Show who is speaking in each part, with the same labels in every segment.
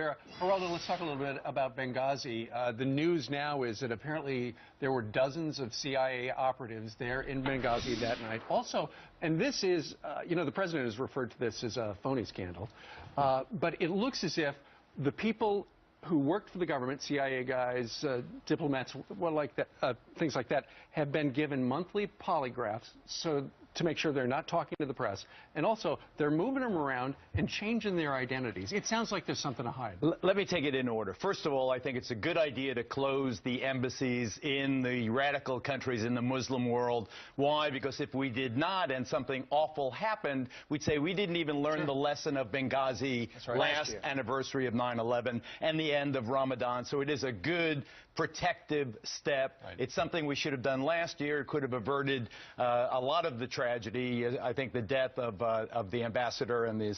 Speaker 1: Rivera. Geraldo, let's talk a little bit about Benghazi. The news now is that apparently there were dozens of CIA operatives there in Benghazi that night. Also, and this is, the president has referred to this as a phony scandal, but it looks as if the people who worked for the government, CIA guys, diplomats, things like that, have been given monthly polygraphs to make sure they're not talking to the press. And also, they're moving them around and changing their identities. It sounds like there's something to hide.
Speaker 2: Let me take it in order. First of all, I think it's a good idea to close the embassies in the radical countries in the Muslim world. Why? Because if we did not and something awful happened, we'd say we didn't even learn the lesson of Benghazi last anniversary of 9/11 and the end of Ramadan. So it is a good protective step. Right. It's something we should have done last year. It could have averted a lot of the tragedy. I think the death of the ambassador and the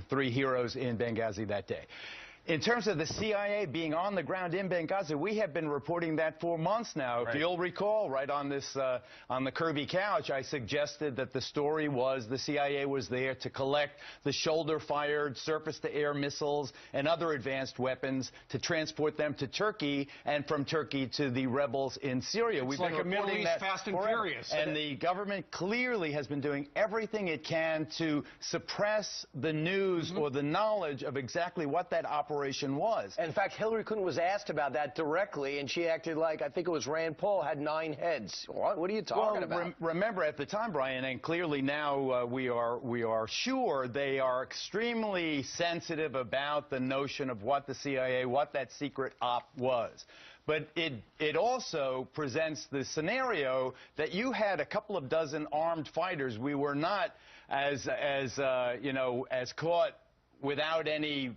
Speaker 2: three heroes in Benghazi that day. In terms of the CIA being on the ground in Benghazi, we have been reporting that for months now. Right. If you'll recall, right on this on the Kirby couch, I suggested that the story was the CIA was there to collect the shoulder-fired surface-to-air missiles and other advanced weapons to transport them to Turkey and from Turkey to the rebels in Syria.
Speaker 1: It's like a Middle East Fast and Furious.
Speaker 2: And the government clearly has been doing everything it can to suppress the news or the knowledge of exactly what that operation was.
Speaker 3: In fact, Hillary Clinton was asked about that directly, and she acted like, I think it was Rand Paul had 9 heads. What are you talking about?
Speaker 2: Remember at the time, Brian, and clearly now we are sure they are extremely sensitive about the notion of what the CIA, what that secret op was. But it also presents the scenario that you had a couple of dozen armed fighters. We were not as caught without any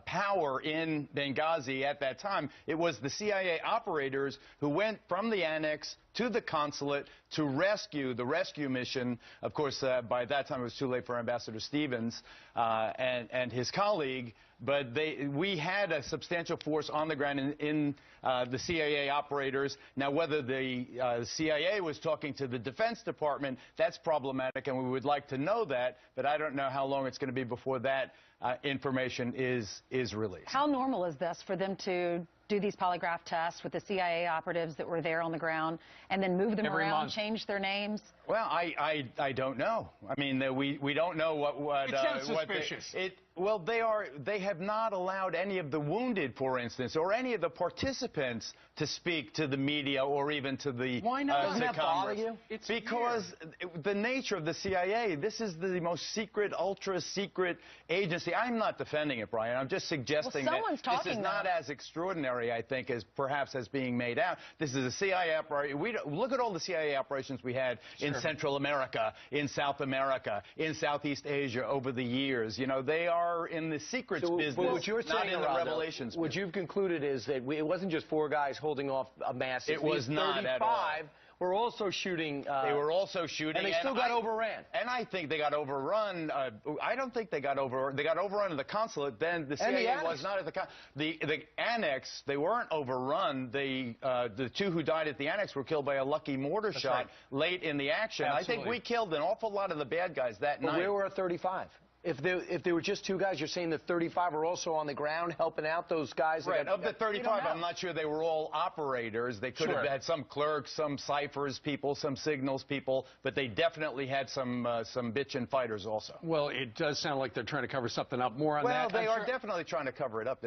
Speaker 2: power in Benghazi at that time. It was the CIA operators who went from the annex to the consulate to rescue the rescue mission. Of course, by that time it was too late for Ambassador Stevens and his colleague. But we had a substantial force on the ground in the CIA operators. Now, whether the CIA was talking to the Defense Department, that's problematic, and we would like to know that. But I don't know how long it's going to be before that information is released.
Speaker 4: How normal is this for them to do these polygraph tests with the CIA operatives that were there on the ground and then move them around, change their names?
Speaker 2: Well, I don't know. I mean, we don't know what
Speaker 1: it sounds suspicious.
Speaker 2: Well, they have not allowed any of the wounded, for instance, or any of the participants to speak to the media or even to the
Speaker 3: Why not? Doesn't that bother you?
Speaker 2: It's because the nature of the CIA, this is the most secret, ultra-secret agency. I'm not defending it, Brian. I'm just suggesting that this is not as extraordinary, I think, as perhaps as being made out. This is a CIA operation. Look at all the CIA operations we had in Central America, in South America, in Southeast Asia over the years. You know, they are in the secrets business,
Speaker 3: what you're saying,
Speaker 2: not in the revelations business.
Speaker 3: What you've concluded is that it wasn't just 4 guys holding off a massive.
Speaker 2: It was not at all.
Speaker 3: Were also shooting.
Speaker 2: They were also shooting,
Speaker 3: and they still got overran.
Speaker 2: And I think they got overrun. I don't think they got overrun. They got overrun in the consulate. Then the CIA was not at the annex. They weren't overrun. The 2 who died at the annex were killed by a lucky mortar shot late in the action.
Speaker 1: Absolutely.
Speaker 2: I think we killed an awful lot of the bad guys that night.
Speaker 3: But where were 35? If there were just 2 guys, you're saying the 35 were also on the ground helping out those guys?
Speaker 2: Right. Of the 35, I'm not sure they were all operators. They could have had some clerks, some ciphers people, some signals people, but they definitely had some bitchin' fighters also.
Speaker 1: Well, it does sound like they're trying to cover something up. More on that.
Speaker 2: Well, they are definitely trying to cover it up.